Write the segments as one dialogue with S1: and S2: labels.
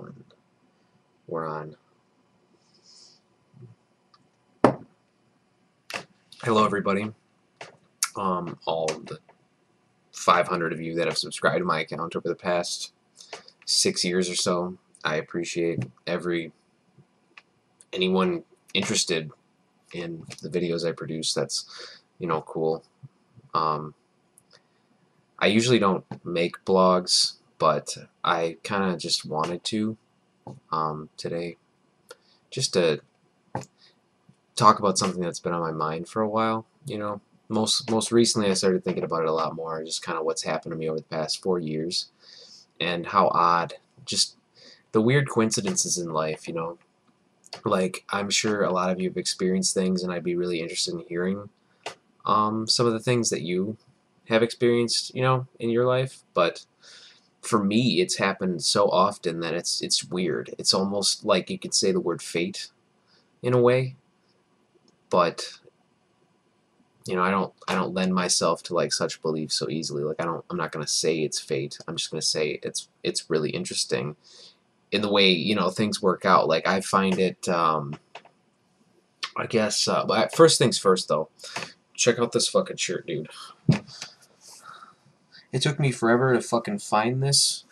S1: one. We're on. Hello, everybody. All the 500 of you that have subscribed to my account over the past 6 years or so. I appreciate anyone interested in the videos I produce. That's, cool. I usually don't make blogs, but I kind of just wanted to today, just to talk about something that's been on my mind for a while. Most recently I started thinking about it a lot more, just kind of what's happened to me over the past 4 years, and how odd, just the weird coincidences in life. Like, I'm sure a lot of you have experienced things, and I'd be really interested in hearing some of the things that you have experienced, in your life. But for me, it's happened so often that it's weird. It's almost like you could say the word fate in a way, but I don't lend myself to like such beliefs so easily. Like, I'm not gonna say it's fate. I'm just gonna say it's really interesting in the way things work out. Like, I find it. I guess. But first things first, though. Check out this fucking shirt, dude. It took me forever to fucking find this.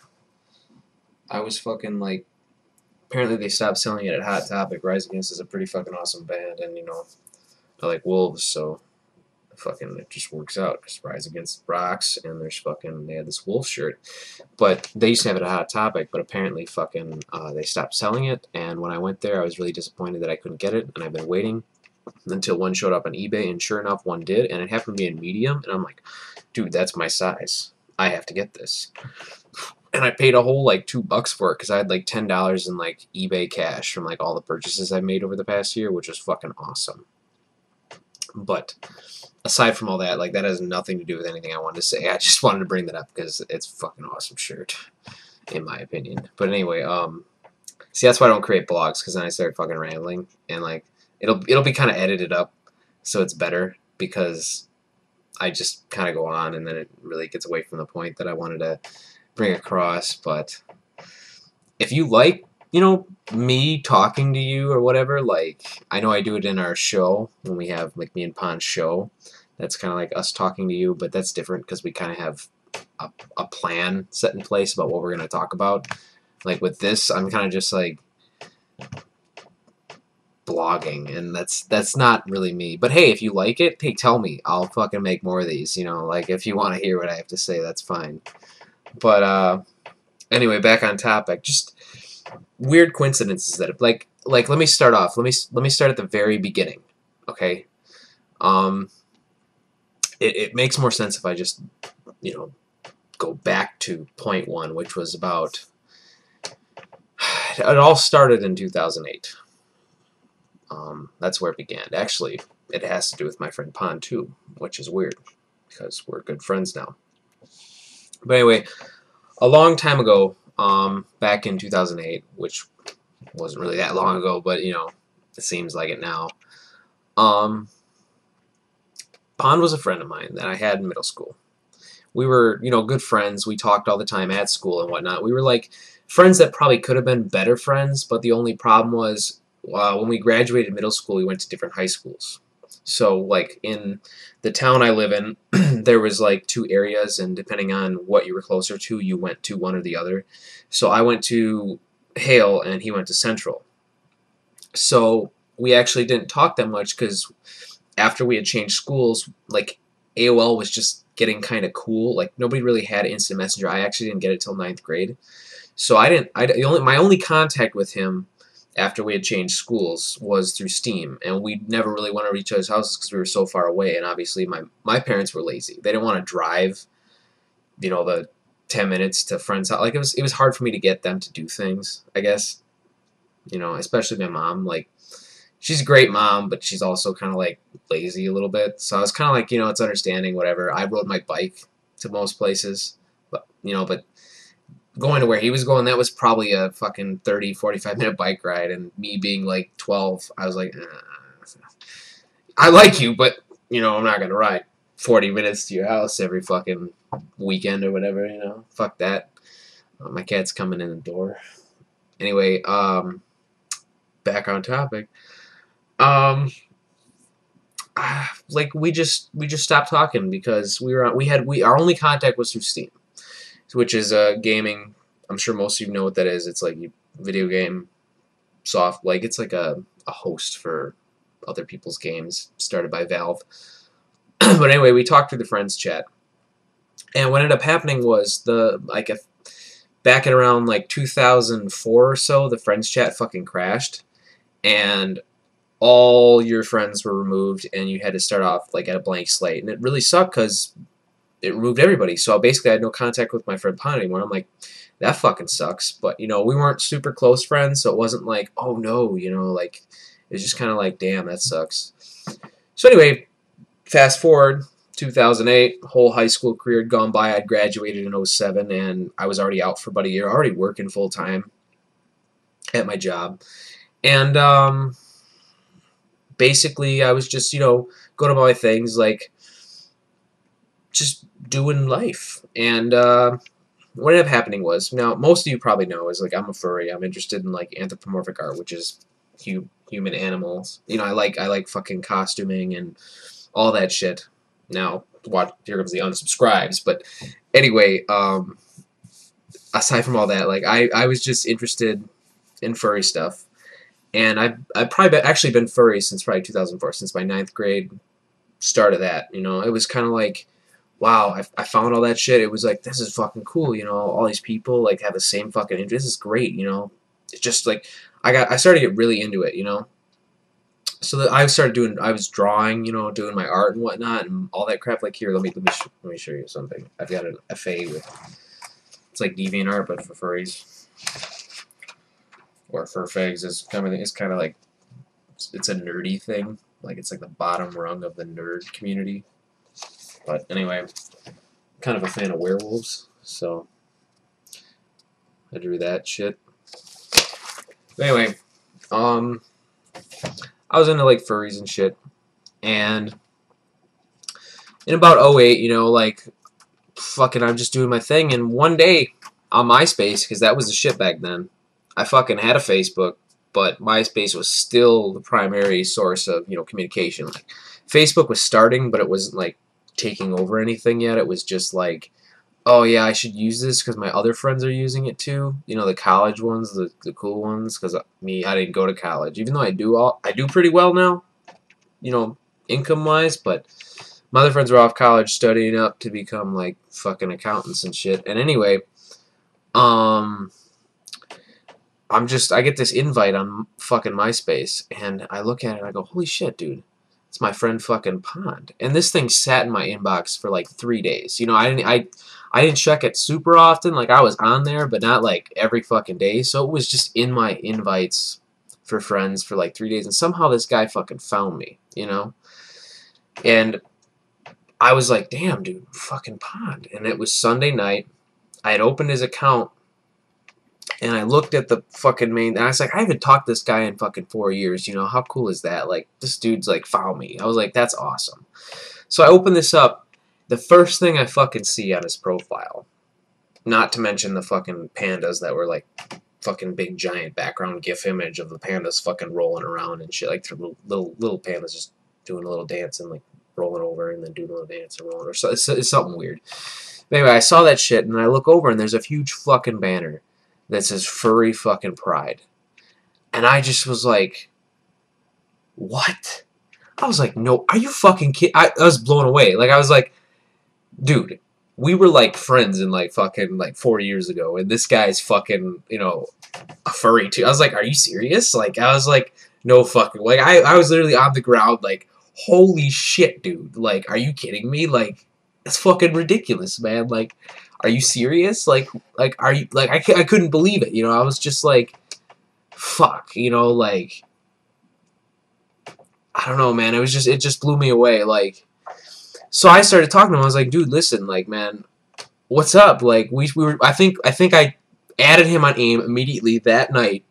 S1: I was fucking like. Apparently, they stopped selling it at Hot Topic. Rise Against is a pretty fucking awesome band, and I like wolves, so fucking it just works out because Rise Against rocks, and they had this wolf shirt, but they used to have it at Hot Topic, but apparently fucking they stopped selling it. And when I went there, I was really disappointed that I couldn't get it, and I've been waiting until one showed up on eBay, and sure enough, one did, and it happened to be in medium, and I'm like, dude, that's my size. I have to get this. And I paid a whole like $2 for it because I had like $10 in like eBay cash from like all the purchases I made over the past year, which was fucking awesome. But aside from all that, like, that has nothing to do with anything I wanted to say. I just wanted to bring that up because it's a fucking awesome shirt, in my opinion. But anyway, see, that's why I don't create blogs, because then I start fucking rambling, and like it'll be kind of edited up, so it's better because I just kind of go on, and then it really gets away from the point that I wanted to bring across. But if you like, me talking to you or whatever, like, I know I do it in our show when we have like me and Pon's show. That's kind of like us talking to you, but that's different because we kind of have a plan set in place about what we're going to talk about. Like with this, I'm kind of just like blogging, and that's not really me. But hey, if you like it, hey, tell me. I'll fucking make more of these. Like, if you want to hear what I have to say, that's fine. But anyway, back on topic. Just weird coincidences that like let me start off. Let me start at the very beginning. Okay. It makes more sense if I just go back to point one, which was about. It all started in 2008. That's where it began. Actually, it has to do with my friend Pon too, which is weird because we're good friends now. But anyway, a long time ago, back in 2008, which wasn't really that long ago, but it seems like it now. Pon was a friend of mine that I had in middle school. We were, good friends. We talked all the time at school and whatnot. We were like friends that probably could have been better friends, but the only problem was when we graduated middle school, we went to different high schools. So, like, in the town I live in, there was like 2 areas, and depending on what you were closer to, you went to one or the other. So I went to Hale, and he went to Central. So we actually didn't talk that much because after we had changed schools, like, AOL was just getting kind of cool. Like, nobody really had Instant Messenger. I actually didn't get it till 9th grade. So my only contact with him after we had changed schools was through Steam, and we never really went to each other's houses because we were so far away, and obviously my parents were lazy. They didn't want to drive, the 10 minutes to friends' house. Like, it was hard for me to get them to do things, I guess. Especially my mom. Like, she's a great mom, but she's also kind of like lazy a little bit. So I was kind of like, it's understanding, whatever. I rode my bike to most places, but going to where he was going, that was probably a fucking 30, 45-minute bike ride, and me being like 12, I was like, I like you, but, I'm not going to ride 40 minutes to your house every fucking weekend or whatever, Fuck that. My cat's coming in the door. Anyway, back on topic. Um, like we just stopped talking because our only contact was through Steam, which is gaming. I'm sure most of you know what that is. It's like video game soft, like it's like a host for other people's games started by Valve. But anyway, we talked through the friends chat, and what ended up happening was back in around like 2004 or so, the friends chat fucking crashed, and all your friends were removed, and you had to start off like at a blank slate, and it really sucked because it removed everybody. So basically, I had no contact with my friend Pond anymore. I'm like, that fucking sucks. But you know, we weren't super close friends, so it wasn't like, oh no, you know, like it was just kind of like, damn, that sucks. So anyway, fast forward 2008, whole high school career had gone by. I'd graduated in 07, and I was already out for about a year, already working full time at my job, and basically I was just, you know, going about my things, like just doing life. And what ended up happening was, now most of you probably know, is like I'm a furry. I'm interested in like anthropomorphic art, which is human animals. You know, I like fucking costuming and all that shit. Now, watch, here comes the unsubscribes. But anyway, aside from all that, like I was just interested in furry stuff. And I've probably actually been furry since probably 2004, since my 9th grade start of that. You know, it was kind of like, wow, I found all that shit. It was like, this is fucking cool. You know, all these people like have the same fucking interest. This is great. You know, it's just like I started to get really into it. You know, so that I was drawing. You know, doing my art and whatnot and all that crap. Like here, let me show you something. I've got an FA with, it's like DeviantArt but for furries. Or furfags is kind of like, it's a nerdy thing. Like it's like the bottom rung of the nerd community. But anyway, I'm kind of a fan of werewolves, so I drew that shit. But anyway, I was into like furries and shit, and in about 08, you know, like fucking I'm just doing my thing, and one day on MySpace, because that was the shit back then, I fucking had a Facebook, but MySpace was still the primary source of, you know, communication. Like, Facebook was starting, but it wasn't like taking over anything yet. It was just like, oh yeah, I should use this because my other friends are using it too. You know, the college ones, the cool ones. Because I didn't go to college, even though I do pretty well now, you know, income wise. But my other friends were off college studying up to become like fucking accountants and shit. And anyway, I get this invite on fucking MySpace, and I look at it and I go, holy shit, dude. It's my friend fucking Pond. And this thing sat in my inbox for like 3 days. You know, I didn't check it super often. Like, I was on there, but not like every fucking day. So it was just in my invites for friends for like 3 days. And somehow this guy fucking found me, you know? And I was like, damn, dude, fucking Pond. And it was Sunday night. I had opened his account, and I looked at the fucking main, and I was like, I haven't talked to this guy in fucking 4 years, you know, how cool is that? Like, this dude's like, found me. I was like, that's awesome. So I opened this up. The first thing I fucking see on his profile, not to mention the fucking pandas that were like fucking big giant background GIF image of the pandas fucking rolling around and shit, like little pandas just doing a little dance and like rolling over and then doing a little dance and rolling, or so it's something weird. But anyway, I saw that shit, and I look over and there's a huge fucking banner that says furry fucking pride. And I just was like, what? I was like, no, are you fucking kidding? I was blown away. Like, I was like, dude, we were like friends in like fucking like 4 years ago, and this guy's fucking, you know, a furry too. I was like, are you serious? Like, I was like, no fucking, like, I was literally on the ground like, holy shit, dude. Like, are you kidding me? Like, that's fucking ridiculous, man. Like, are you serious? Like, are you, like, I couldn't believe it, you know? I was just like, fuck, you know, like, I don't know, man. It just blew me away, like, so I started talking to him. I was like, dude, listen, like, man, what's up? Like, we were, I think I added him on AIM immediately that night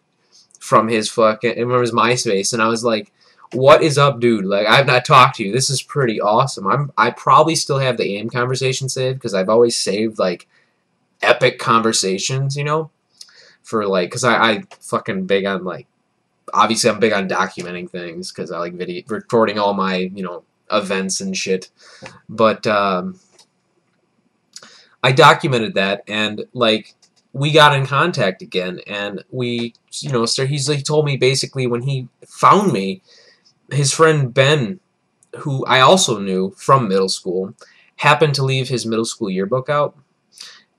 S1: from his fucking, from his MySpace, and I was like, what is up, dude? Like, I've not talked to you. This is pretty awesome. I probably still have the AIM conversation saved, because I've always saved, like, epic conversations, you know? for like, because I fucking big on like, obviously I'm big on documenting things because I like video recording all my, you know, events and shit. But I documented that, and like we got in contact again, and we, you know, so he told me basically when he found me, his friend Ben, who I also knew from middle school, happened to leave his middle school yearbook out,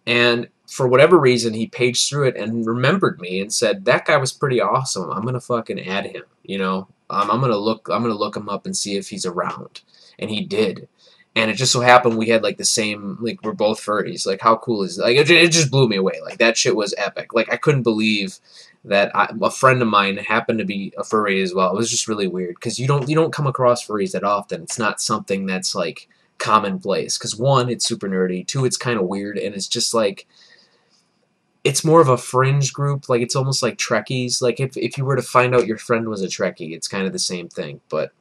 S1: and for whatever reason he paged through it and remembered me and said, that guy was pretty awesome, I'm gonna fucking add him, you know. I'm gonna look him up and see if he's around. And he did. And it just so happened we had like the same, like we're both furries. Like how cool is it? Like it just blew me away. Like that shit was epic. Like I couldn't believe that a friend of mine happened to be a furry as well. It was just really weird because you don't come across furries that often. It's not something that's like commonplace. Because one, it's super nerdy. Two, it's kind of weird, and it's just like, it's more of a fringe group. Like it's almost like Trekkies. Like if you were to find out your friend was a Trekkie, it's kind of the same thing. But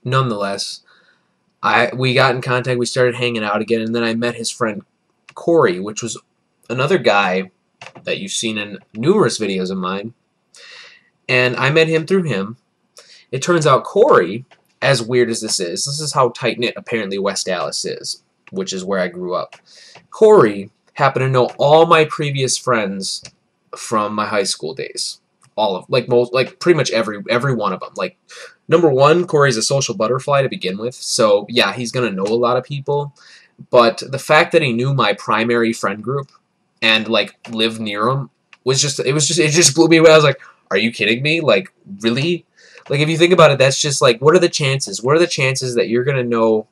S1: nonetheless, we got in contact, we started hanging out again, and then I met his friend Corey, which was another guy that you've seen in numerous videos of mine, and I met him through him. It turns out Corey, as weird as this is how tight-knit apparently West Dallas is, which is where I grew up. Corey happened to know all my previous friends from my high school days. All of, like most, like pretty much every one of them. Like, number one, Corey's a social butterfly to begin with, so yeah, he's gonna know a lot of people. But the fact that he knew my primary friend group and like lived near them was just, it just blew me away. I was like, are you kidding me? Like, really? Like, if you think about it, that's just like, what are the chances? What are the chances that you're gonna know,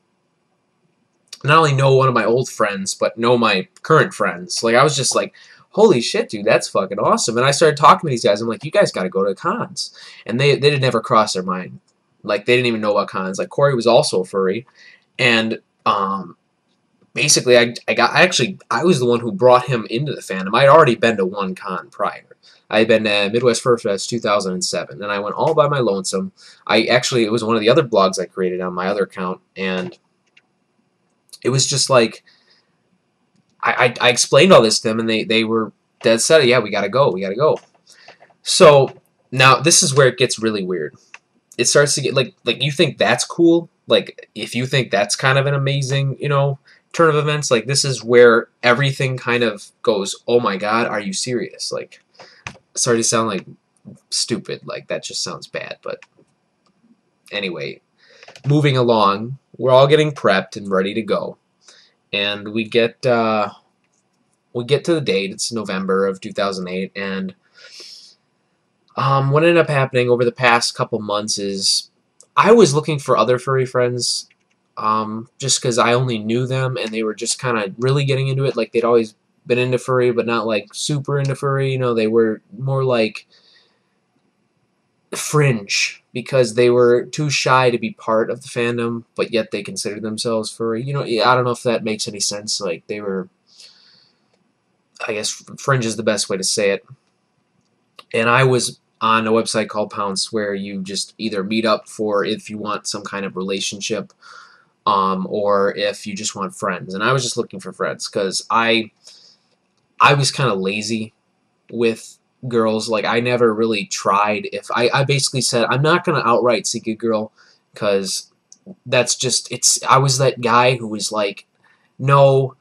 S1: not only know one of my old friends, but know my current friends? Like, I was just like, holy shit, dude, that's fucking awesome. And I started talking to these guys. I'm like, you guys got to go to cons. And they did never cross their mind. Like, they didn't even know about cons. Like, Corey was also a furry. And basically, I was the one who brought him into the fandom. I had already been to one con prior. I had been to Midwest Fur Fest 2007. And I went all by my lonesome. It was one of the other blogs I created on my other account. And it was just like, I explained all this to them, and they were dead set. Yeah, we gotta go. So now this is where it gets really weird. It starts to get like you think that's cool. Like if you think that's kind of an amazing, you know, turn of events. Like this is where everything kind of goes, oh my god, are you serious? Like, sorry to sound like stupid. Like that just sounds bad. But anyway, moving along, we're all getting prepped and ready to go. And we get to the date. It's November of 2008, and what ended up happening over the past couple months is I was looking for other furry friends, just because I only knew them, and they were just kind of really getting into it. Like they'd always been into furry, but not like super into furry. You know, they were more like fringe because they were too shy to be part of the fandom, but yet they considered themselves furry. You know, I don't know if that makes any sense. Like they were, I guess fringe is the best way to say it. And I was on a website called Pounce where you just either meet up for if you want some kind of relationship, or if you just want friends. And I was just looking for friends because I was kind of lazy with girls. Like I never really tried. If I basically said I'm not gonna outright seek a girl because that's just, I was that guy who was like, no,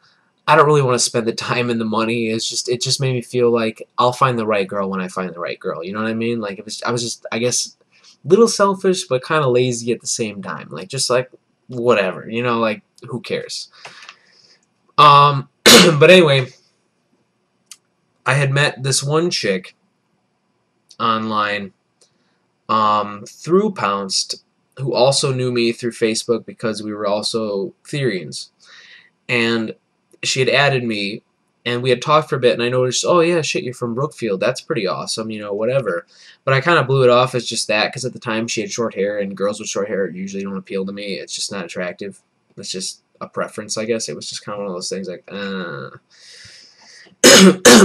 S1: I don't really want to spend the time and the money. It just made me feel like I'll find the right girl when I find the right girl. You know what I mean? Like I was just, I guess, a little selfish but kind of lazy at the same time. Like just like whatever, you know, like who cares? But anyway, I had met this one chick online through Pounced, who also knew me through Facebook because we were also Therians. And she had added me, and we had talked for a bit, and I noticed, oh yeah, shit, you're from Brookfield. That's pretty awesome, you know, whatever. But I kind of blew it off as just that, because at the time she had short hair, and girls with short hair usually don't appeal to me. It's just not attractive. It's just a preference, I guess. It was just kind of one of those things like,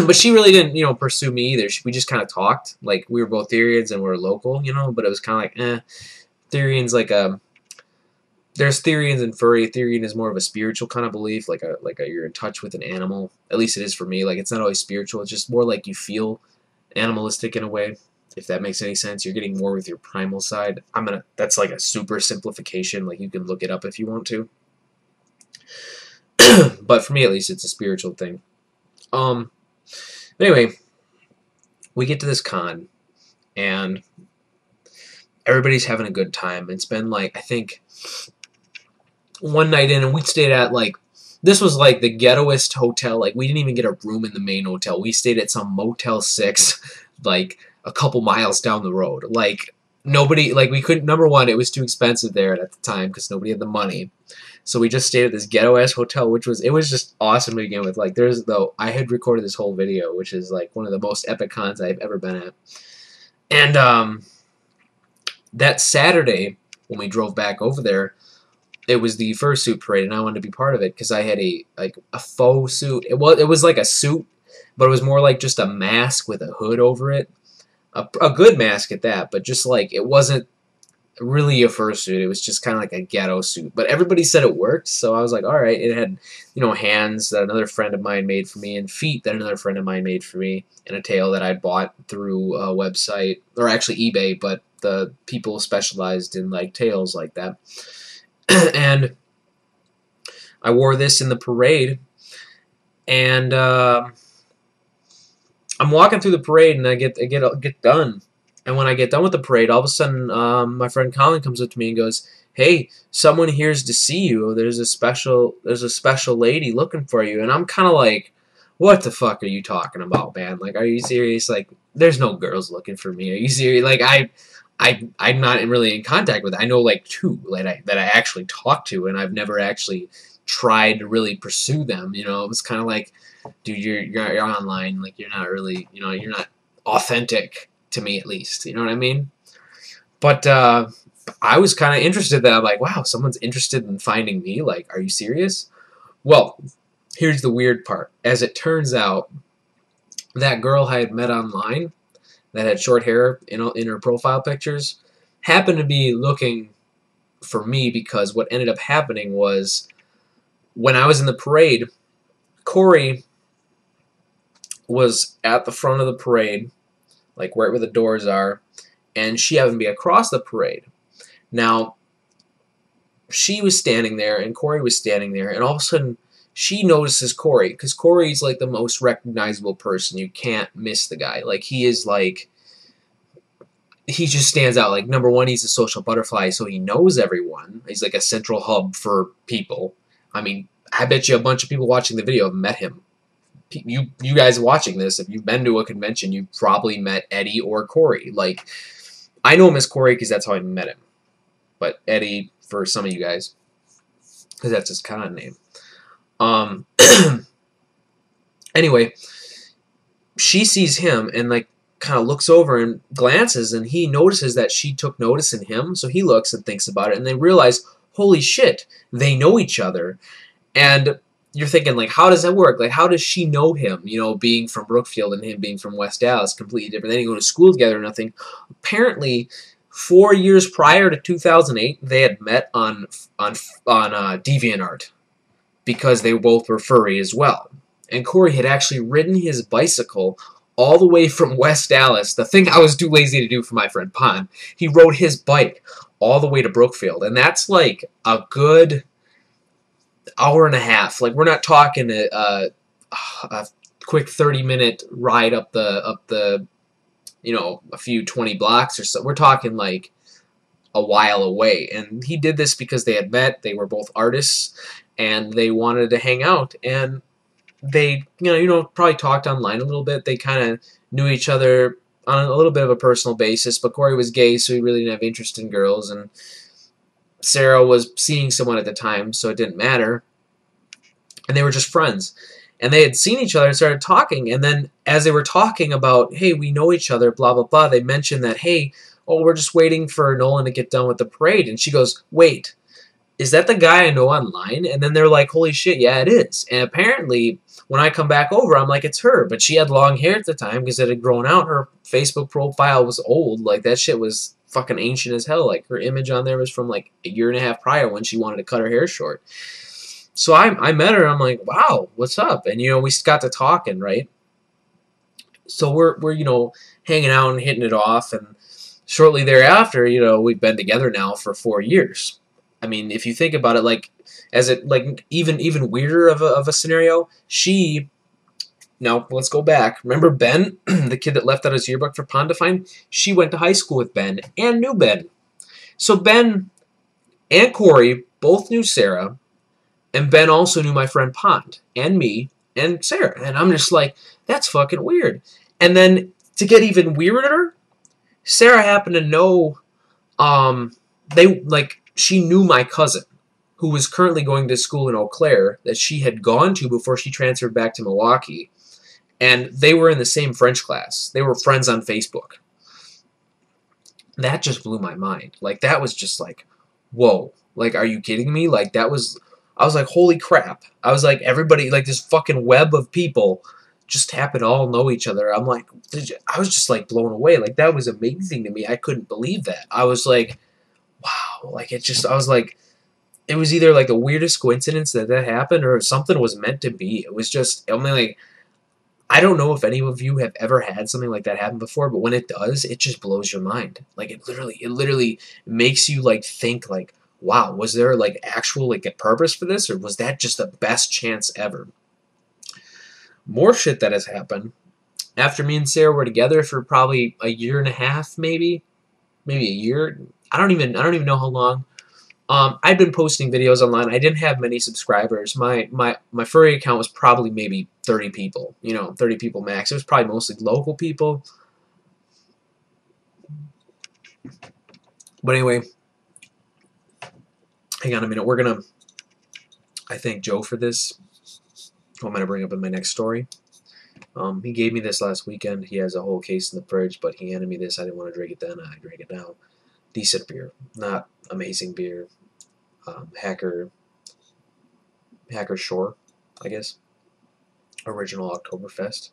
S1: But she really didn't, you know, pursue me either. We just kind of talked. Like, we were both Therians and we were local, you know, but it was kind of like, Therians like there's Therians and furry. Therian is more of a spiritual kind of belief, like you're in touch with an animal. At least it is for me. Like, it's not always spiritual. It's just more like you feel animalistic in a way, if that makes any sense. You're getting more with your primal side. That's like a super simplification. Like, you can look it up if you want to. But for me, at least, it's a spiritual thing. Anyway, we get to this con, and everybody's having a good time. It's been like, I think, one night in, and we stayed at, like, this was like the ghettoest hotel. Like, we didn't even get a room in the main hotel. We stayed at some Motel 6, like, a couple miles down the road. Like, nobody, like, we couldn't, number one, it was too expensive there at the time because nobody had the money. So we just stayed at this ghetto-ass hotel, it was just awesome to begin with. Like, I had recorded this whole video, which is, like, one of the most epic cons I've ever been at. And, that Saturday, when we drove back over there, it was the fursuit parade, and I wanted to be part of it because I had a faux suit. It was like a suit, but it was more like just a mask with a hood over it. A good mask at that, but just like, it wasn't really a fursuit. It was just kind of like a ghetto suit. But everybody said it worked, so I was like, all right. It had, you know, hands that another friend of mine made for me, and feet that another friend of mine made for me, and a tail that I'd bought through a website, or actually eBay, but the people specialized in, like, tails like that. And I wore this in the parade, and I'm walking through the parade, and I get done. And when I get done with the parade, all of a sudden, my friend Colin comes up to me and goes, "Hey, someone here's to see you. There's a special lady looking for you." And I'm kind of like, "What the fuck are you talking about, man? Like, are you serious? Like, there's no girls looking for me. Are you serious? Like, I'm not really in contact with it. I know, like, two that I actually talk to, and I've never actually tried to really pursue them. You know, it was kind of like, dude, you're online. Like, you're not really, you know, you're not authentic to me, at least. You know what I mean?" But I was kind of interested. That I'm like, wow, someone's interested in finding me. Like, are you serious? Well, here's the weird part. As it turns out, that girl I had met online that had short hair in her profile pictures happened to be looking for me, because what ended up happening was, when I was in the parade, Corey was at the front of the parade, like right where the doors are, and she happened to be across the parade. Now, she was standing there, and Corey was standing there, and all of a sudden, she notices Corey, because Corey's like the most recognizable person. You can't miss the guy. Like, he is like, he just stands out. Like, number one, he's a social butterfly, so he knows everyone. He's like a central hub for people. I mean, I bet you a bunch of people watching the video have met him. You guys watching this, if you've been to a convention, you've probably met Eddie or Corey. Like, I know him as Corey because that's how I met him. But Eddie, for some of you guys, because that's his con name. Anyway, she sees him and, like, kind of looks over and glances, and he notices that she took notice in him, so he looks and thinks about it, and they realize, holy shit, they know each other. And you're thinking, like, how does that work? Like, how does she know him? You know, being from Brookfield and him being from West Dallas, completely different. They didn't go to school together or nothing. Apparently, 4 years prior to 2008, they had met on DeviantArt, because they both were furry as well. And Corey had actually ridden his bicycle all the way from West Dallas, the thing I was too lazy to do for my friend Pon. He rode his bike all the way to Brookfield, and that's like a good hour and a half. Like, we're not talking a quick 30-minute ride up the you know, a few 20 blocks or so. We're talking like a while away. And he did this because they had met. They were both artists, and they wanted to hang out. And they, you know, probably talked online a little bit. They kind of knew each other on a little bit of a personal basis. But Corey was gay, so he really didn't have interest in girls. And Sarah was seeing someone at the time, so it didn't matter. And they were just friends. And they had seen each other and started talking. And then as they were talking about, hey, we know each other, blah, blah, blah, they mentioned that, hey, oh, we're just waiting for Nolan to get done with the parade. And she goes, wait, is that the guy I know online? And then they're like, holy shit, yeah, it is. And apparently, when I come back over, I'm like, it's her. But she had long hair at the time because it had grown out. Her Facebook profile was old. Like, that shit was fucking ancient as hell. Like, her image on there was from, like, a year and a half prior when she wanted to cut her hair short. So I met her, and I'm like, wow, what's up? And, you know, we got to talking, right? So we're you know, hanging out and hitting it off, and shortly thereafter, you know, we've been together now for 4 years. I mean, if you think about it, like, as it, like, even weirder of a scenario, she... Now, let's go back. Remember Ben, the kid that left out his yearbook for Pond to find? She went to high school with Ben and knew Ben. So Ben and Corey both knew Sarah, and Ben also knew my friend Pond and me and Sarah. And I'm just like, that's fucking weird. And then to get even weirder, Sarah happened to know, she knew my cousin, who was currently going to school in Eau Claire, that she had gone to before she transferred back to Milwaukee. And they were in the same French class. They were friends on Facebook. That just blew my mind. Like, that was just like, whoa. Like, are you kidding me? Like, that was... I was like, holy crap. I was like, everybody, like, this fucking web of people just happen to all know each other. I'm like, I was just, like, blown away. Like, that was amazing to me. I couldn't believe that. I was like, wow. Like, it just... I was like... It was either, like, the weirdest coincidence that happened, or something was meant to be. It was just... I mean, like... I don't know if any of you have ever had something like that happen before, but when it does, it just blows your mind. Like, it literally makes you, like, think, like, wow, was there, like, actual, like, a purpose for this, or was that just the best chance ever? More shit that has happened. After me and Sarah were together for probably a year and a half, maybe a year. I don't even know how long. I'd been posting videos online. I didn't have many subscribers. My furry account was probably maybe 30 people. You know, 30 people max. It was probably mostly local people. But anyway, hang on a minute. We're gonna... I thank Joe for this. I'm gonna bring up in my next story. He gave me this last weekend. He has a whole case in the fridge, but he handed me this. I didn't want to drink it then. I drank it now. Decent beer. Not amazing beer. Hacker Shore, I guess. Original Oktoberfest.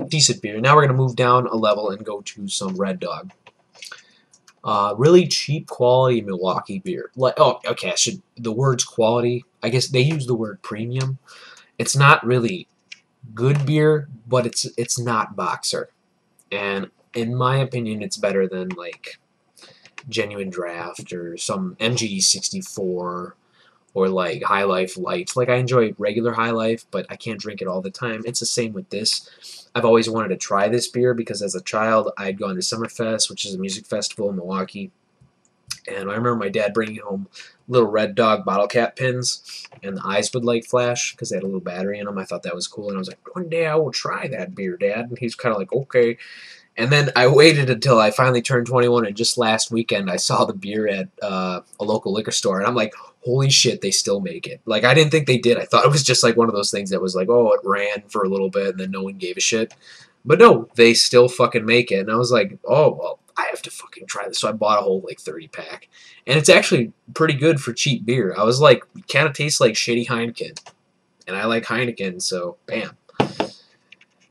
S1: Decent beer. Now we're going to move down a level and go to some Red Dog. Really cheap quality Milwaukee beer. Like, oh, okay, the word's quality. I guess they use the word premium. It's not really good beer, but it's not Boxer. And in my opinion, it's better than, like, Genuine Draft or some MGD 64 or, like, High Life Light. Like, I enjoy regular High Life, but I can't drink it all the time. It's the same with this. I've always wanted to try this beer because as a child I'd gone to Summerfest, which is a music festival in Milwaukee, and I remember my dad bringing home little Red Dog bottle cap pins, and the eyes would, like, flash because they had a little battery in them. I thought that was cool, and I was like, one day I will try that beer, Dad. And he's kind of like, okay. And then I waited until I finally turned 21, and just last weekend I saw the beer at a local liquor store, and I'm like, holy shit, they still make it. Like, I didn't think they did. I thought it was just like one of those things that was like, oh, it ran for a little bit, and then no one gave a shit. But no, they still fucking make it. And I was like, oh, well, I have to fucking try this. So I bought a whole, like, 30-pack. And it's actually pretty good for cheap beer. I was like, it kind of tastes like shitty Heineken. And I like Heineken, so bam.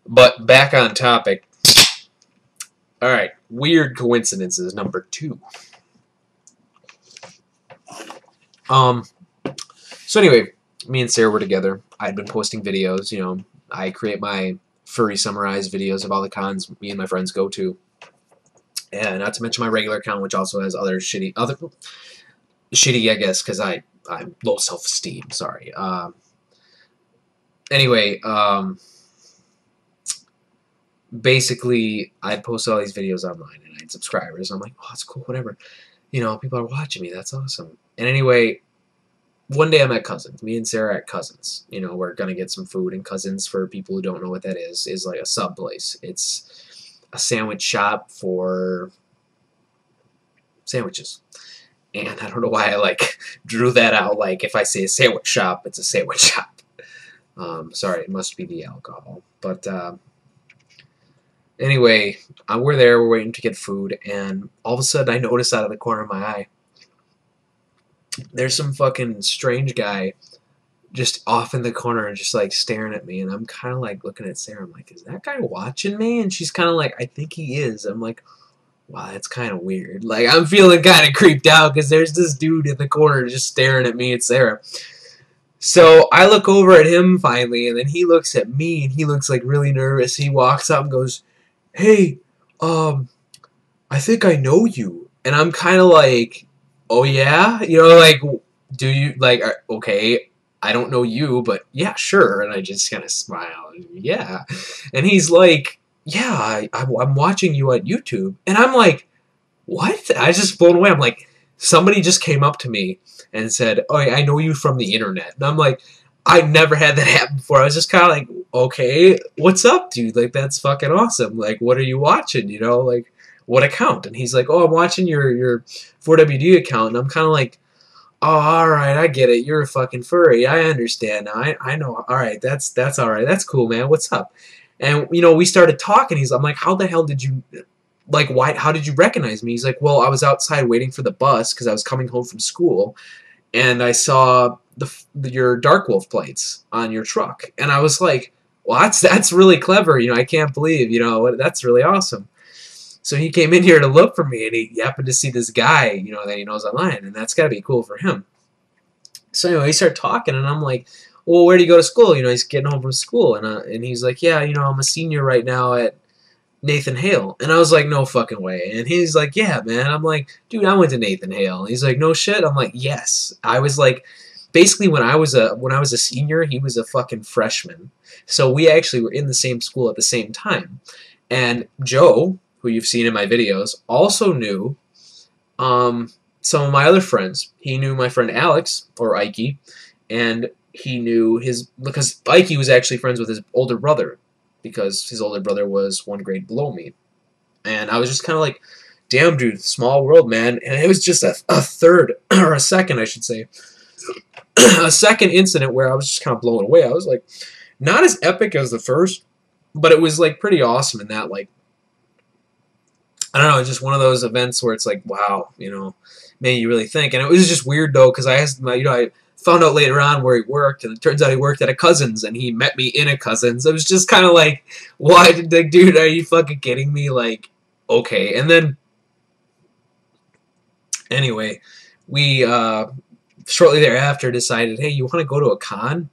S1: But back on topic. Alright, weird coincidences, number 2. So anyway, me and Sarah were together. I'd been posting videos, you know. I create my furry summarize videos of all the cons me and my friends go to. And not to mention my regular account, which also has other shitty, I guess, because I'm low self-esteem, sorry. Anyway, basically, I'd post all these videos online, and I had subscribers. I'm like, oh, that's cool, whatever. You know, people are watching me. That's awesome. And anyway, one day I'm at Cousins. Me and Sarah are at Cousins. You know, we're going to get some food. And Cousins, for people who don't know what that is like a sub place. It's a sandwich shop for sandwiches. And I don't know why I, like, drew that out. Like, if I say a sandwich shop, it's a sandwich shop. Sorry, it must be the alcohol. But, anyway, we're there, we're waiting to get food, and all of a sudden I notice out of the corner of my eye, there's some fucking strange guy just off in the corner and just, like, staring at me, and I'm kind of, like, looking at Sarah. I'm like, is that guy watching me? And she's kind of like, I think he is. I'm like, wow, that's kind of weird. Like, I'm feeling kind of creeped out because there's this dude in the corner just staring at me and Sarah. So I look over at him finally, and then he looks at me, and he looks like really nervous. He walks up and goes, "Hey, I think I know you." And I'm kind of like, "Oh yeah?" You know, like, do you, like, okay, I don't know you, but yeah, sure. And I just kind of smile. Yeah. And he's like, "Yeah, I'm watching you on YouTube." And I'm like, what? I was just blown away. I'm like, somebody just came up to me and said, "Oh, I know you from the internet." And I'm like, I never had that happen before. I was just kind of like, okay, what's up, dude? Like, that's fucking awesome. Like, what are you watching? You know, like, what account? And he's like, "Oh, I'm watching your 4WD account." And I'm kind of like, "Oh, all right, I get it. You're a fucking furry. I understand now. I know. All right, that's all right. That's cool, man. What's up?" And you know, we started talking. I'm like, "How the hell did you, like, why? How did you recognize me?" He's like, "Well, I was outside waiting for the bus because I was coming home from school, and I saw your Dark Wolf plates on your truck." And I was like, "Well, that's really clever. You know, I can't believe, you know, that's really awesome." So he came in here to look for me, and he happened to see this guy, you know, that he knows online, and that's got to be cool for him. So anyway, he started talking, and I'm like, "Well, where do you go to school?" You know, he's getting home from school, and he's like, "Yeah, you know, I'm a senior right now at Nathan Hale." And I was like, "No fucking way." And he's like, "Yeah, man." I'm like, "Dude, I went to Nathan Hale." And he's like, "No shit." I'm like, "Yes." I was like, basically when I was a senior, he was a fucking freshman. So we actually were in the same school at the same time. And Joe, who you've seen in my videos, also knew some of my other friends. He knew my friend Alex, or Ike, and he knew because Ike was actually friends with his older brother, because his older brother was 1 grade below me. And I was just kind of like, damn, dude, small world, man. And it was just a third, or a second, I should say, a second incident where I was just kind of blown away. I was like, not as epic as the first, but it was like pretty awesome in that, like, I don't know, it's just one of those events where it's like, wow, you know, made you really think. And it was just weird though, because I found out later on where he worked, and it turns out he worked at a Cousin's, and he met me in a Cousin's. It was just kind of like, why, like, dude, are you fucking kidding me? Like, okay. And then, anyway, we shortly thereafter decided, hey, you want to go to a con?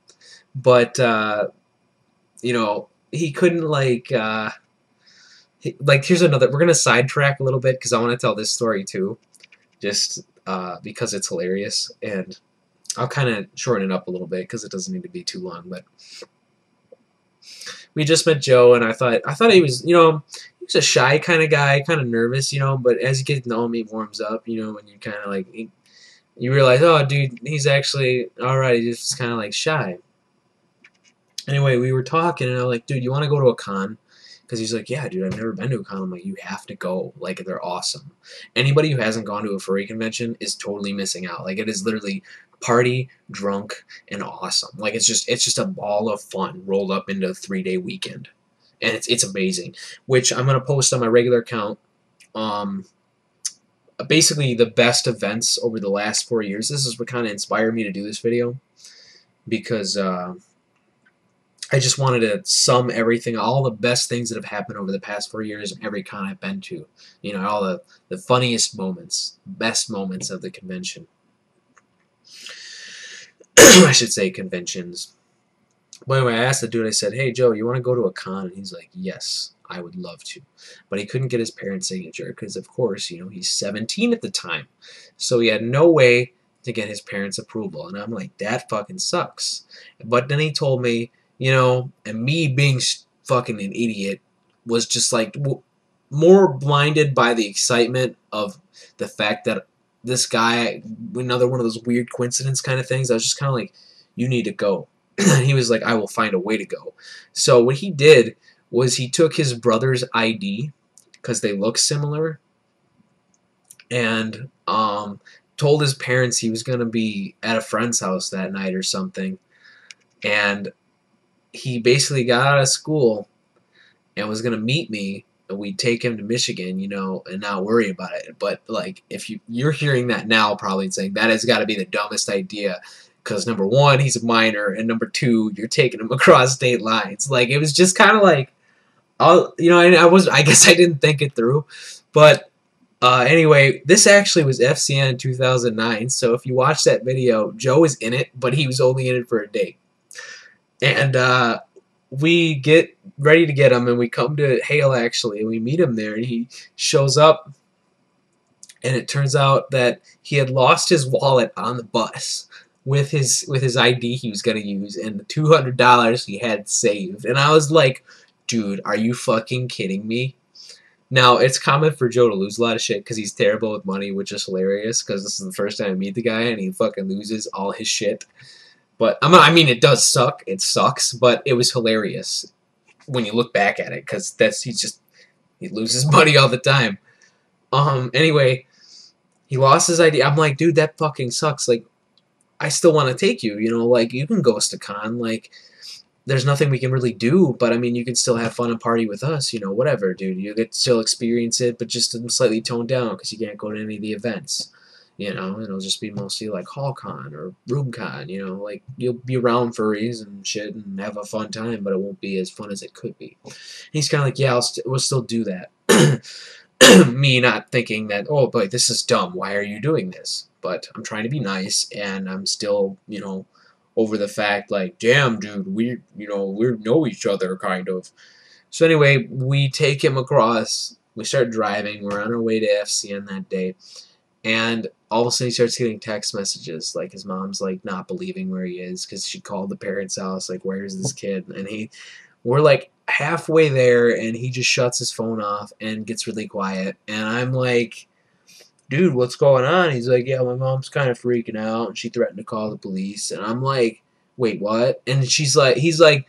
S1: But you know, he couldn't, like, here's another. We're gonna sidetrack a little bit because I want to tell this story too, just because it's hilarious, and I'll kind of shorten it up a little bit because it doesn't need to be too long. But we just met Joe, and I thought he was, you know, he was a shy kind of guy, kind of nervous, you know. But as you get to know him, he warms up, you know, and you kind of like you realize, oh, dude, he's actually all right. He's just kind of like shy. Anyway, we were talking, and I'm like, dude, you want to go to a con? Because he's like, yeah, dude, I've never been to a con. I'm like, you have to go. Like, they're awesome. Anybody who hasn't gone to a furry convention is totally missing out. Like, it is literally party, drunk, and awesome. Like, it's just a ball of fun rolled up into a 3-day weekend. And it's amazing. Which I'm going to post on my regular account. Basically, the best events over the last 4 years. This is what kind of inspired me to do this video. Because, I just wanted to sum everything, all the best things that have happened over the past 4 years and every con I've been to. You know, all the funniest moments, best moments of the convention. I should say conventions. But anyway, I asked the dude, I said, hey, Joe, you want to go to a con? And he's like, yes, I would love to. But he couldn't get his parents' signature because, of course, you know, he's 17 at the time. So he had no way to get his parents' approval. And I'm like, that fucking sucks. But then he told me, you know, and me being fucking an idiot was just like more blinded by the excitement of the fact that this guy, another one of those weird coincidence kind of things, I was just kind of like, you need to go. He was like, I will find a way to go. So what he did was he took his brother's ID, because they look similar, and told his parents he was going to be at a friend's house that night or something. And he basically got out of school and was going to meet me, and we'd take him to Michigan, you know, and not worry about it. But, like, if you're hearing that now probably saying that has got to be the dumbest idea, because number one, he's a minor, and number two, you're taking him across state lines. Like, it was just kind of like, you know, I guess I didn't think it through. But Anyway, this actually was FCN in 2009. So if you watch that video, Joe is in it, but he was only in it for a day. And we get ready to get him, and we come to Hale actually, and we meet him there, and he shows up, and it turns out that he had lost his wallet on the bus with his ID he was gonna use, and the $200 he had saved. And I was like, dude, are you fucking kidding me? Now, it's common for Joe to lose a lot of shit because he's terrible with money, which is hilarious because this is the first time I meet the guy and he fucking loses all his shit. But, I mean, it does suck. It sucks, but it was hilarious when you look back at it because he loses money all the time. Anyway, he lost his ID. I'm like, dude, that fucking sucks. Like, I still want to take you, you know, like, you can ghost a con, like, there's nothing we can really do, but I mean, you can still have fun and party with us, you know, whatever, dude. You get to still experience it, but just slightly toned down because you can't go to any of the events, you know. It'll just be mostly like HallCon or RoomCon, you know, like you'll be around furries and shit and have a fun time, but it won't be as fun as it could be. And he's kind of like, yeah, we'll still do that. Me not thinking that, oh, but this is dumb. Why are you doing this? But I'm trying to be nice, and I'm still, you know, over the fact, like, damn, dude, we know each other, kind of. So anyway, we take him across. We start driving. We're on our way to FCN that day, and all of a sudden he starts getting text messages. Like his mom's like not believing where he is because she called the parents' house. Like, where's this kid? And we're like halfway there, and he just shuts his phone off and gets really quiet. And I'm like, dude, what's going on? He's like, yeah, my mom's kind of freaking out, and she threatened to call the police. And I'm like, wait, what? And he's like,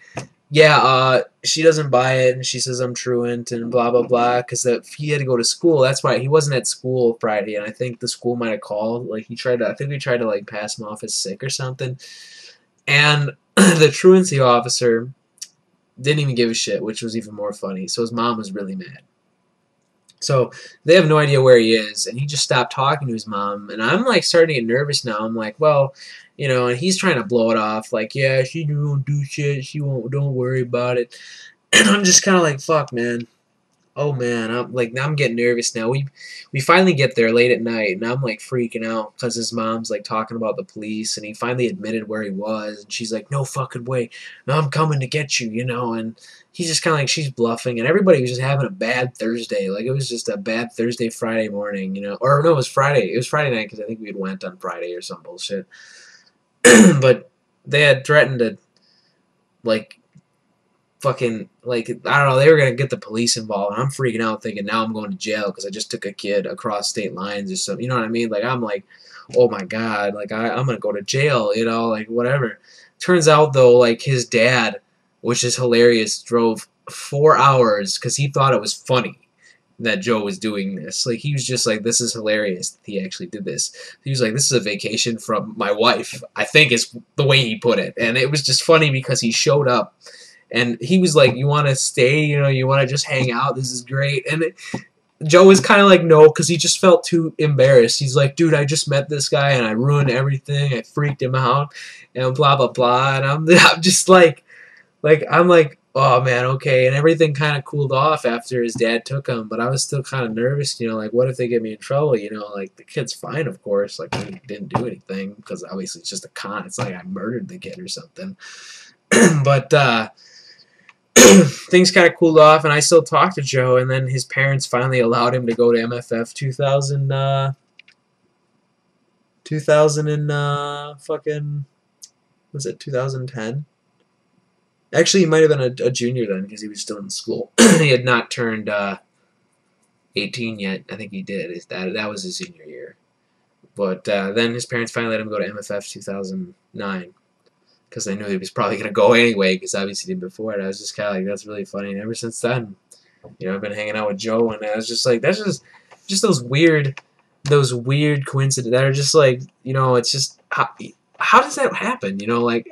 S1: yeah, she doesn't buy it, and she says I'm truant, and blah, blah, blah, because he had to go to school. That's why he wasn't at school Friday, and I think the school might have called. Like, I think we tried to, like, pass him off as sick or something. And the truancy officer didn't even give a shit, which was even more funny. So his mom was really mad. So they have no idea where he is, and he just stopped talking to his mom. And I'm like starting to get nervous now. I'm like, well, you know, and he's trying to blow it off, like, yeah, she won't do shit. She won't. Don't worry about it. And I'm just kind of like, fuck, man. Oh man, I'm getting nervous now. We finally get there late at night, and I'm like freaking out because his mom's like talking about the police, and he finally admitted where he was, and she's like, no fucking way, I'm coming to get you, you know. And he's just kind of like, she's bluffing, and everybody was just having a bad Thursday. Like, it was just a bad Thursday, Friday morning, you know. Or no, it was Friday. It was Friday night because I think we had went on Friday or some bullshit. But they had threatened to, like, fucking, like, I don't know, they were going to get the police involved, and I'm freaking out thinking now I'm going to jail because I just took a kid across state lines or something, you know what I mean? Like, I'm like, oh my god, like, I'm going to go to jail, you know, like, whatever. Turns out, though, like, his dad, which is hilarious, drove 4 hours because he thought it was funny that Joe was doing this. Like, he was just like, this is hilarious that he actually did this. He was like, this is a vacation from my wife, I think is the way he put it. And it was just funny because he showed up, and he was like, you want to stay? You know, you want to just hang out? This is great. And Joe was kind of like, no, because he just felt too embarrassed. He's like, dude, I just met this guy, and I ruined everything. I freaked him out, and blah, blah, blah. And I'm just like, I'm like, oh, man, okay. And everything kind of cooled off after his dad took him, but I was still kind of nervous, you know, like, what if they get me in trouble? You know, like, the kid's fine, of course. Like, he didn't do anything, because obviously it's just a con. It's like I murdered the kid or something. But, things kind of cooled off, and I still talk to Joe, and then his parents finally allowed him to go to MFF 2000 and fucking, was it 2010? Actually, he might have been a junior then because he was still in school. He had not turned 18 yet. I think he did. That was his senior year. But then his parents finally let him go to MFF 2009. Because I knew he was probably going to go anyway, because obviously he did before it. I was just kind of like, that's really funny. And ever since then, you know, I've been hanging out with Joe, and I was just like, that's just those weird coincidences that are just like, you know, it's just, how does that happen? You know, like,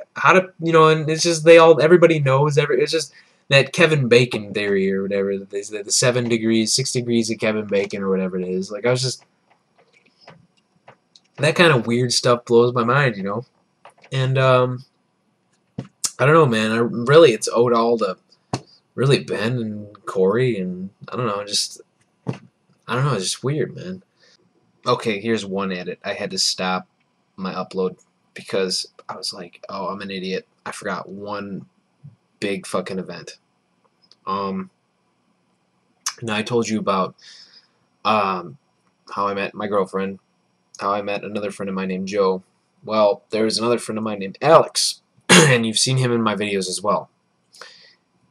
S1: you know, and it's just, everybody knows, it's just that Kevin Bacon theory or whatever, the 6 degrees of Kevin Bacon or whatever it is. Like, I was just, that kind of weird stuff blows my mind, you know. And, I don't know, man. It's owed all to really Ben and Corey, and I don't know, just I don't know, it's just weird, man. Okay, here's one edit. I had to stop my upload because I was like, oh, I'm an idiot. I forgot one big fucking event. Um, now I told you about um, how I met my girlfriend, how I met another friend of mine named Joe. Well, there's another friend of mine named Alex, and you've seen him in my videos as well.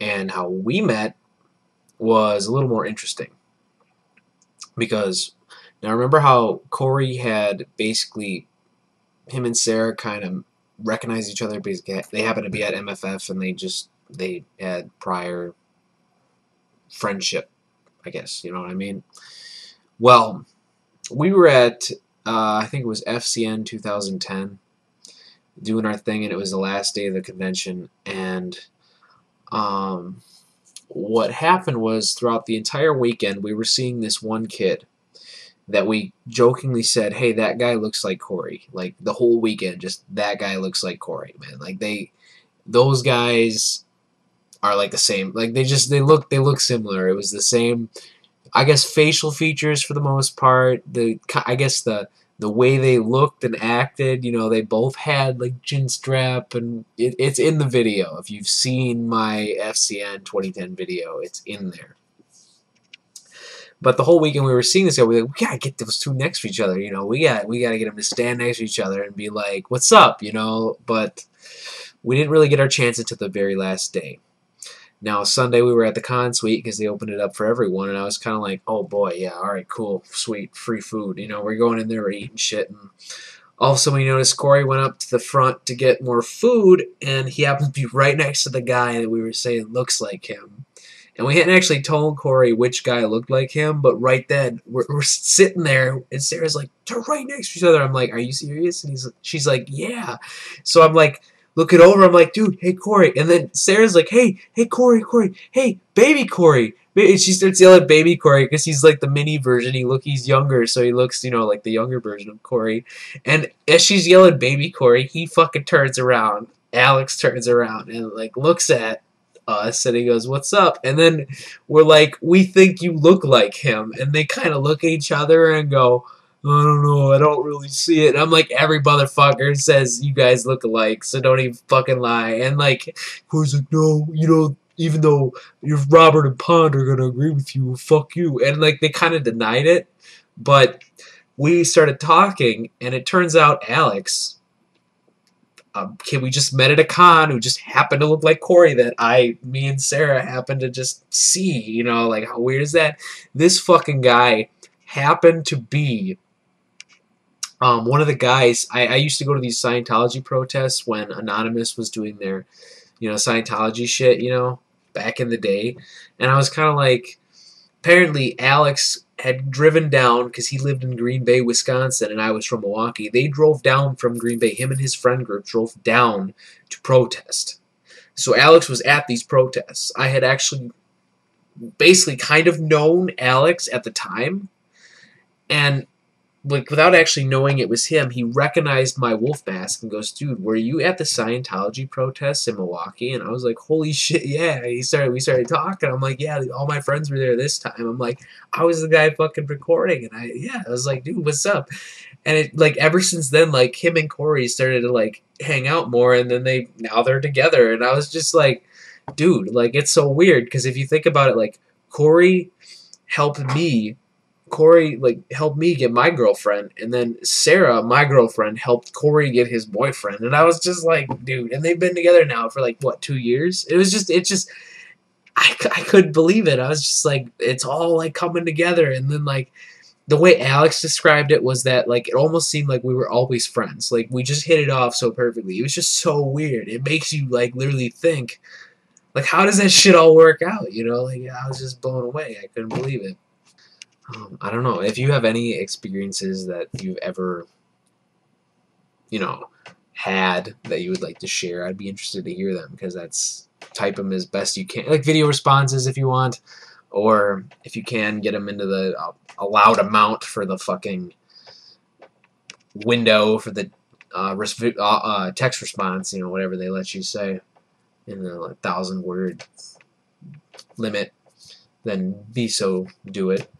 S1: And how we met was a little more interesting because now remember how Corey had basically him and Sarah kind of recognized each other because they happened to be at MFF and they had prior friendship, I guess, you know what I mean? Well, we were at I think it was FCN 2010 doing our thing, and it was the last day of the convention, and um, what happened was throughout the entire weekend we were seeing this one kid that we jokingly said, hey, that guy looks like Corey. Like the whole weekend, just that guy looks like Corey, man. Like those guys are like the same. Like they look similar. It was the same, I guess, facial features for the most part. I guess the way they looked and acted, you know, they both had like chin strap, and it's in the video. If you've seen my FCN 2010 video, it's in there. But the whole weekend we were seeing this guy, we were like, we gotta get those two next to each other, you know. We gotta get them to stand next to each other and be like, "What's up?" You know. But we didn't really get our chance until the very last day. Now Sunday we were at the con suite because they opened it up for everyone, and I was kind of like, "Oh boy, yeah, all right, cool, sweet, free food." You know, we're going in there, we're eating shit, and all of a sudden we noticed Corey went up to the front to get more food, and he happened to be right next to the guy that we were saying looks like him. And we hadn't actually told Corey which guy looked like him, but right then we're sitting there, and Sarah's like, "They're right next to each other." I'm like, "Are you serious?" And she's like, "Yeah." So I'm like, looking over, I'm like, "Dude, hey Corey." And then Sarah's like, "Hey Corey, hey baby Corey." And she starts yelling baby Corey because he's like the mini version. He's younger, so he looks, you know, like the younger version of Corey. And as she's yelling baby Corey, he fucking turns around. Alex turns around and like looks at us, and he goes, "What's up?" And then we're like, "We think you look like him." And they kind of look at each other and go, "I don't know, I don't really see it." And I'm like, "Every motherfucker says you guys look alike, so don't even fucking lie." And like, who's like, "No, you know, even though if Robert and Pond are gonna agree with you, fuck you." And like, they kind of denied it, but we started talking, and it turns out Alex, kid we just met at a con who just happened to look like Corey that me and Sarah happened to just see, you know, like how weird is that? This fucking guy happened to be one of the guys. I used to go to these Scientology protests when Anonymous was doing their, you know, Scientology shit, you know, back in the day, and I was kind of like, apparently Alex had driven down because he lived in Green Bay, Wisconsin, and I was from Milwaukee. They drove down from Green Bay. Him and his friend group drove down to protest. So Alex was at these protests. I had actually basically kind of known Alex at the time, and like without actually knowing it was him, he recognized my wolf mask and goes, "Dude, were you at the Scientology protests in Milwaukee?" And I was like, "Holy shit, yeah." We started talking. I'm like, "Yeah, all my friends were there this time." I'm like, "I was the guy fucking recording," and I was like, "Dude, what's up?" And it like ever since then, like him and Corey started to like hang out more, and then now they're together, and I was just like, "Dude, like it's so weird," because if you think about it, like Corey helped me Corey like helped me get my girlfriend, and then Sarah, my girlfriend, helped Corey get his boyfriend, and I was just like, dude, and they've been together now for like what, 2 years? I couldn't believe it. I was just like, it's all like coming together, and then like the way Alex described it was that like it almost seemed like we were always friends, like we just hit it off so perfectly. It was just so weird. It makes you like literally think, like, how does that shit all work out? You know, like I was just blown away. I couldn't believe it. I don't know if you have any experiences that you've ever, you know, had that you would like to share. I'd be interested to hear them because type them as best you can, like video responses if you want, or if you can get them into the allowed amount for the fucking window for the text response, you know, whatever they let you say in the 1,000 word limit, then do it.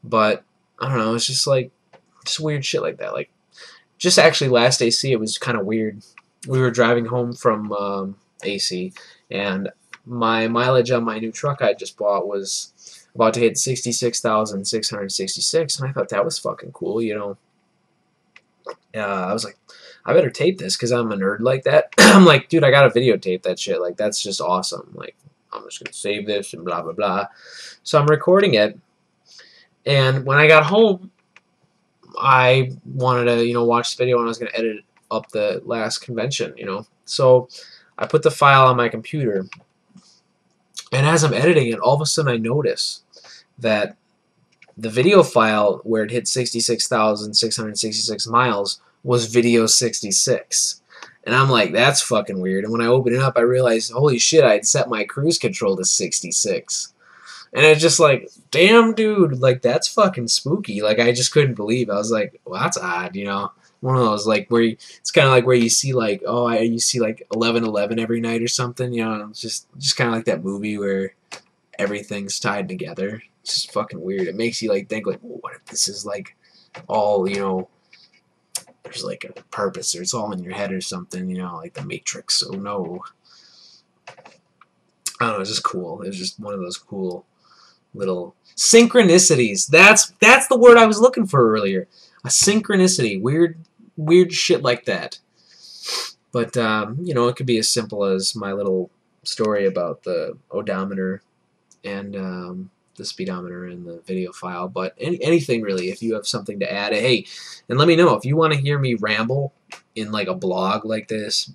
S1: But I don't know. It's just like just weird shit like that. Like just actually last AC, it was kind of weird. We were driving home from AC, and my mileage on my new truck I just bought was about to hit 66,666, and I thought that was fucking cool. You know, I was like, I better tape this because I'm a nerd like that. I'm like, dude, I gotta videotape that shit. Like, that's just awesome. Like, I'm just gonna save this and blah blah blah. So I'm recording it, and when I got home, I wanted to, watch the video, and I was gonna edit up the last convention, So I put the file on my computer, and as I'm editing it, all of a sudden I notice that the video file where it hit 66,666 miles was video 66. And I'm like, that's fucking weird. And when I open it up, I realized, holy shit, I had set my cruise control to 66. And it's just like, damn, dude, like, that's fucking spooky. Like, I just couldn't believe. I was like, well, that's odd, One of those, like, where it's kind of like where you see, like, you see, like, 11:11 every night or something, It's just kind of like that movie where everything's tied together. It's just fucking weird. It makes you, like, think, like, well, what if this is, like, all, there's, like, a purpose, or it's all in your head or something, like the Matrix. Oh, no. I don't know, it's just cool. It was just one of those cool little synchronicities. That's the word I was looking for earlier. A synchronicity. Weird shit like that. But, it could be as simple as my little story about the odometer and the speedometer and the video file. But anything really, if you have something to add. Hey, and let me know if you want to hear me ramble in like a blog like this.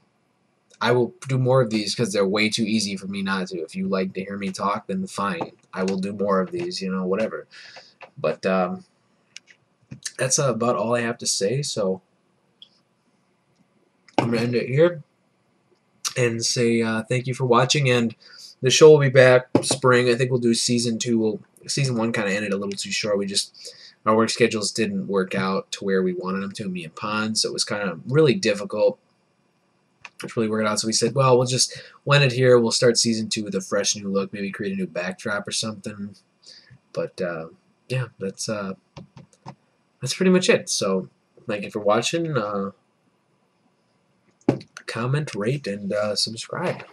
S1: I will do more of these because they're way too easy for me not to. If you like to hear me talk, then fine. I will do more of these, whatever. But that's about all I have to say. So I'm going to end it here and say thank you for watching. And the show will be back spring. I think we'll do season 2. Season 1 kind of ended a little too short. Our work schedules didn't work out to where we wanted them to, me and Pond. So it was kind of really difficult. It's really working out. So we said, well, we'll just when it here. We'll start season 2 with a fresh new look. Maybe create a new backdrop or something. But yeah, that's pretty much it. So thank you for watching. Comment, rate, and subscribe.